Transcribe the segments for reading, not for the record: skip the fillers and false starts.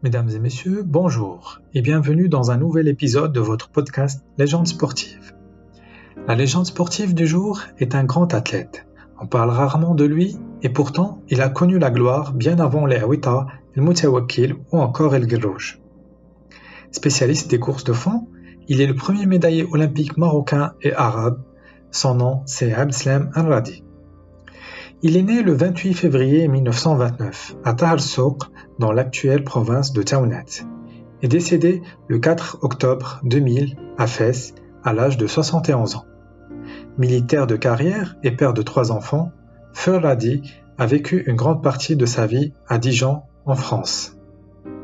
Mesdames et messieurs, bonjour et bienvenue dans un nouvel épisode de votre podcast Légende sportive. La légende sportive du jour est un grand athlète. On parle rarement de lui et pourtant il a connu la gloire bien avant les Awita, le Moutawakkil ou encore El Guerrouj. Spécialiste des courses de fond, il est le premier médaillé olympique marocain et arabe. Son nom c'est Abdeslam Al-Radi. Il est né le 28 février 1929 à Tahar Souq, dans l'actuelle province de Taounat, et décédé le 4 octobre 2000 à Fès, à l'âge de 71 ans. Militaire de carrière et père de 3 enfants, Feu Radi a vécu une grande partie de sa vie à Dijon, en France.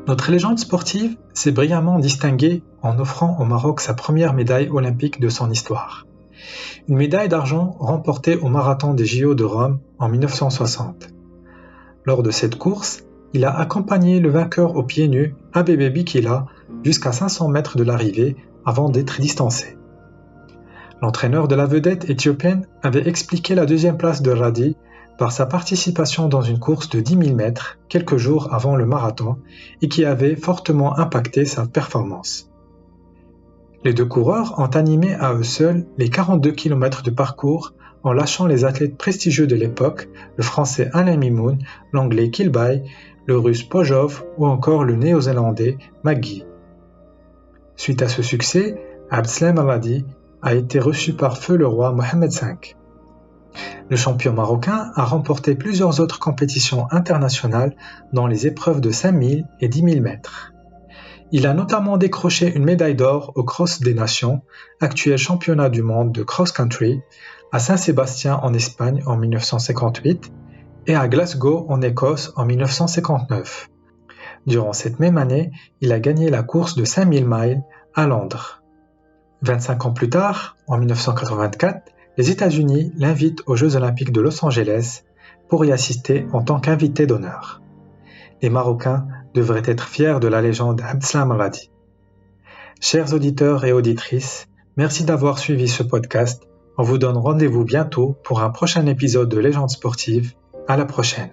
Notre légende sportive s'est brillamment distinguée en offrant au Maroc sa première médaille olympique de son histoire. Une médaille d'argent remportée au marathon des JO de Rome en 1960. Lors de cette course, il a accompagné le vainqueur aux pieds nus, Abebe Bikila, jusqu'à 500 mètres de l'arrivée avant d'être distancé. L'entraîneur de la vedette éthiopienne avait expliqué la deuxième place de Radi par sa participation dans une course de 10 000 mètres quelques jours avant le marathon et qui avait fortement impacté sa performance. Les deux coureurs ont animé à eux seuls les 42 km de parcours en lâchant les athlètes prestigieux de l'époque, le français Alain Mimoun, l'anglais Kilby, le russe Pojov ou encore le néo-zélandais McGee. Suite à ce succès, Abdeslam Al-Radi a été reçu par feu le roi Mohammed V. Le champion marocain a remporté plusieurs autres compétitions internationales dans les épreuves de 5000 et 10 000 mètres. Il a notamment décroché une médaille d'or au Cross des Nations, actuel championnat du monde de cross-country, à Saint-Sébastien en Espagne en 1958 et à Glasgow en Écosse en 1959. Durant cette même année, il a gagné la course de 5000 miles à Londres. 25 ans plus tard, en 1984, les États-Unis l'invitent aux Jeux Olympiques de Los Angeles pour y assister en tant qu'invité d'honneur. Les Marocains devraient être fiers de la légende Abdeslam Al-Radi. Chers auditeurs et auditrices, merci d'avoir suivi ce podcast. On vous donne rendez-vous bientôt pour un prochain épisode de Légende sportive. À la prochaine.